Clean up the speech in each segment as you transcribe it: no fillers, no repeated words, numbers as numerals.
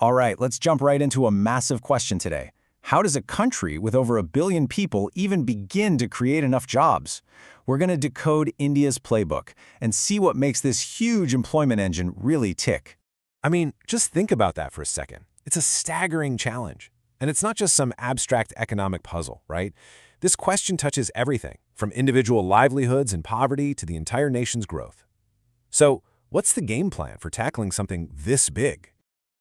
All right, let's jump right into a massive question today. How does a country with over 1 billion people even begin to create enough jobs? We're going to decode India's playbook and see what makes this huge employment engine really tick. I mean, just think about that for a second. It's a staggering challenge. And it's not just some abstract economic puzzle, right? This question touches everything, from individual livelihoods and poverty to the entire nation's growth. So, what's the game plan for tackling something this big?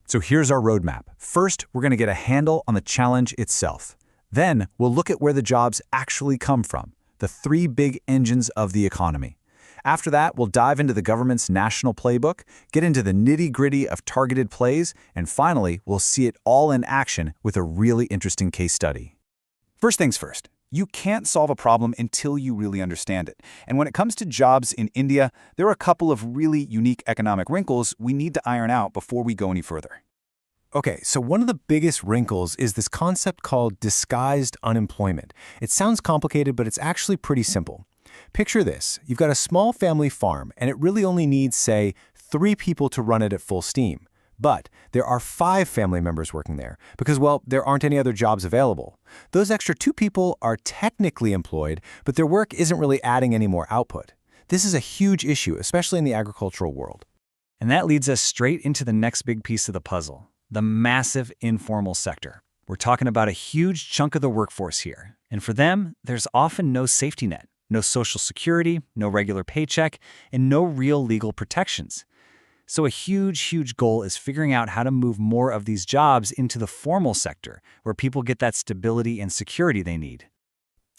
So here's our roadmap. First, we're going to get a handle on the challenge itself. Then, we'll look at where the jobs actually come from, the 3 big engines of the economy. After that, we'll dive into the government's national playbook, get into the nitty-gritty of targeted plays, and finally, we'll see it all in action with a really interesting case study. First things first, you can't solve a problem until you really understand it. And when it comes to jobs in India, there are a couple of really unique economic wrinkles we need to iron out before we go any further. Okay, so one of the biggest wrinkles is this concept called disguised unemployment. It sounds complicated, but it's actually pretty simple. Picture this. You've got a small family farm, and it really only needs, say, 3 people to run it at full steam. But there are 5 family members working there because, well, there aren't any other jobs available. Those extra 2 people are technically employed, but their work isn't really adding any more output. This is a huge issue, especially in the agricultural world. And that leads us straight into the next big piece of the puzzle, the massive informal sector. We're talking about a huge chunk of the workforce here. And for them, there's often no safety net, no social security, no regular paycheck, and no real legal protections. So a huge goal is figuring out how to move more of these jobs into the formal sector, where people get that stability and security they need.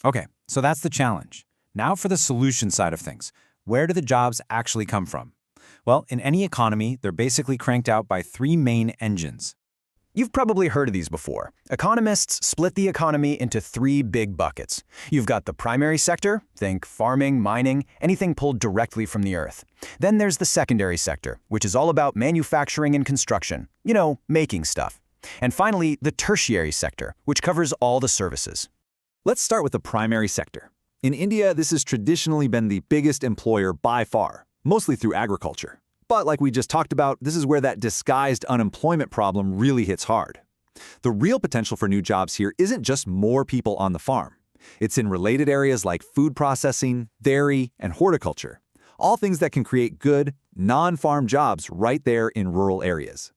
Okay, so that's the challenge. Now for the solution side of things. Where do the jobs actually come from? Well, in any economy, they're basically cranked out by 3 main engines. You've probably heard of these before. Economists split the economy into 3 big buckets. You've got the primary sector, think farming, mining, anything pulled directly from the earth. Then there's the secondary sector, which is all about manufacturing and construction. You know, making stuff. And finally, the tertiary sector, which covers all the services. Let's start with the primary sector. In India, this has traditionally been the biggest employer by far, mostly through agriculture. But like we just talked about, this is where that disguised unemployment problem really hits hard. The real potential for new jobs here isn't just more people on the farm. It's in related areas like food processing, dairy, and horticulture. All things that can create good, non-farm jobs right there in rural areas.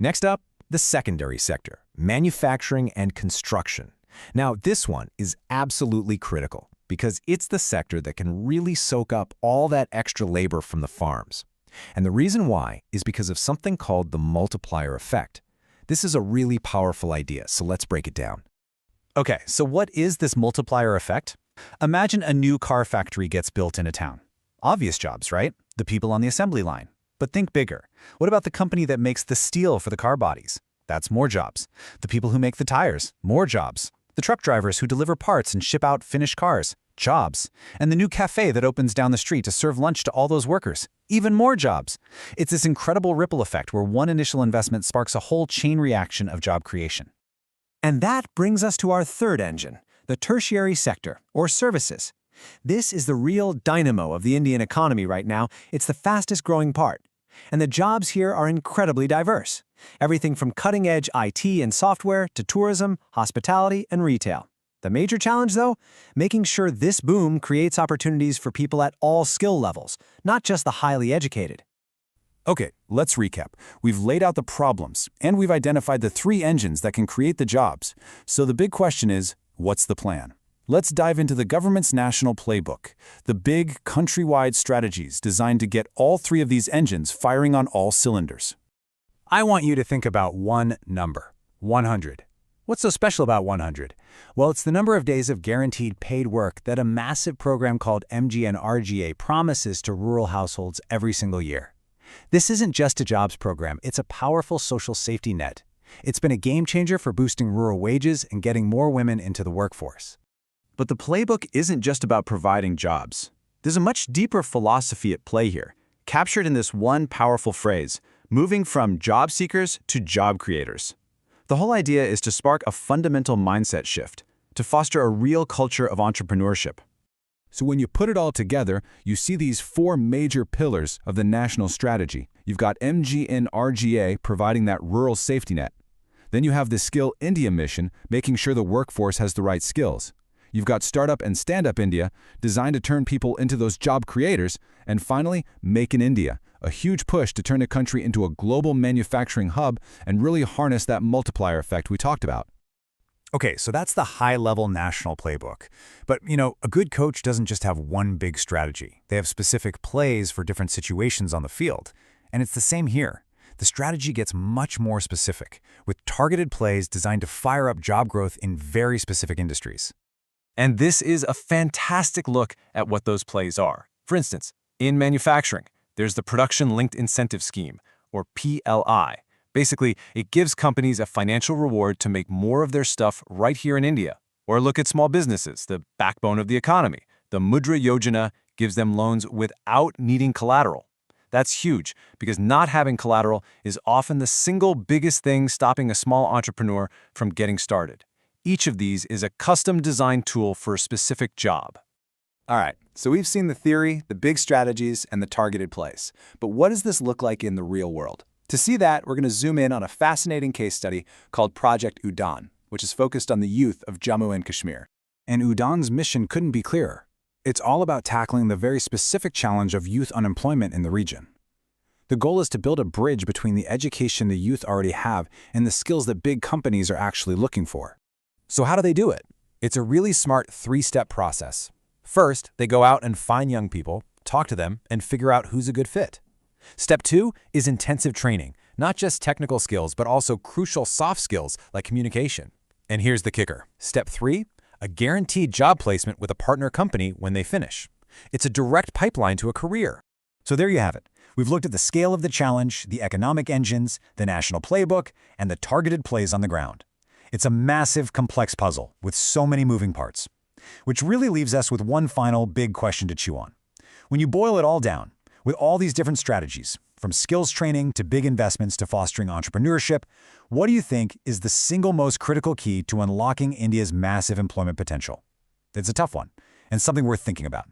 Next up, the secondary sector, manufacturing and construction. Now, this one is absolutely critical because it's the sector that can really soak up all that extra labor from the farms. And the reason why is because of something called the multiplier effect. This is a really powerful idea, so let's break it down. Okay, so what is this multiplier effect? Imagine a new car factory gets built in a town. Obvious jobs, right? The people on the assembly line. But think bigger. What about the company that makes the steel for the car bodies? That's more jobs. The people who make the tires, more jobs. The truck drivers who deliver parts and ship out finished cars, jobs. And the new cafe that opens down the street to serve lunch to all those workers, even more jobs. It's this incredible ripple effect where one initial investment sparks a whole chain reaction of job creation. And that brings us to our third engine, the tertiary sector, or services. This is the real dynamo of the Indian economy right now. It's the fastest growing part. And the jobs here are incredibly diverse. Everything from cutting-edge IT and software to tourism, hospitality, and retail. The major challenge, though, making sure this boom creates opportunities for people at all skill levels, not just the highly educated. Okay, let's recap. We've laid out the problems, and we've identified the 3 engines that can create the jobs. So the big question is, what's the plan? Let's dive into the government's national playbook, the big, countrywide strategies designed to get all 3 of these engines firing on all cylinders. I want you to think about one number, 100. What's so special about 100? Well, it's the number of days of guaranteed paid work that a massive program called MGNRGA promises to rural households every single year. This isn't just a jobs program, it's a powerful social safety net. It's been a game changer for boosting rural wages and getting more women into the workforce. But the playbook isn't just about providing jobs. There's a much deeper philosophy at play here, captured in this one powerful phrase, moving from job seekers to job creators. The whole idea is to spark a fundamental mindset shift, to foster a real culture of entrepreneurship. So when you put it all together, you see these four major pillars of the national strategy. You've got MGNRGA providing that rural safety net. Then you have the Skill India mission, making sure the workforce has the right skills. You've got Startup and Stand Up India, designed to turn people into those job creators. And finally, Make in India, a huge push to turn the country into a global manufacturing hub and really harness that multiplier effect we talked about. Okay, so that's the high-level national playbook. But, a good coach doesn't just have one big strategy. They have specific plays for different situations on the field. And it's the same here. The strategy gets much more specific, with targeted plays designed to fire up job growth in very specific industries. And this is a fantastic look at what those plays are. For instance, in manufacturing, there's the Production Linked Incentive Scheme, or PLI. Basically, it gives companies a financial reward to make more of their stuff right here in India. Or look at small businesses, the backbone of the economy. The Mudra Yojana gives them loans without needing collateral. That's huge, because not having collateral is often the single biggest thing stopping a small entrepreneur from getting started. Each of these is a custom-designed tool for a specific job. All right, so we've seen the theory, the big strategies, and the targeted plays. But what does this look like in the real world? To see that, we're going to zoom in on a fascinating case study called Project Udaan, which is focused on the youth of Jammu and Kashmir. And Udaan's mission couldn't be clearer. It's all about tackling the very specific challenge of youth unemployment in the region. The goal is to build a bridge between the education the youth already have and the skills that big companies are actually looking for. So how do they do it? It's a really smart three-step process. First, they go out and find young people, talk to them, and figure out who's a good fit. Step 2 is intensive training, not just technical skills, but also crucial soft skills like communication. And here's the kicker. Step 3, a guaranteed job placement with a partner company when they finish. It's a direct pipeline to a career. So there you have it. We've looked at the scale of the challenge, the economic engines, the national playbook, and the targeted plays on the ground. It's a massive, complex puzzle with so many moving parts, which really leaves us with one final big question to chew on. When you boil it all down, with all these different strategies, from skills training to big investments to fostering entrepreneurship, what do you think is the single most critical key to unlocking India's massive employment potential? It's a tough one, and something worth thinking about.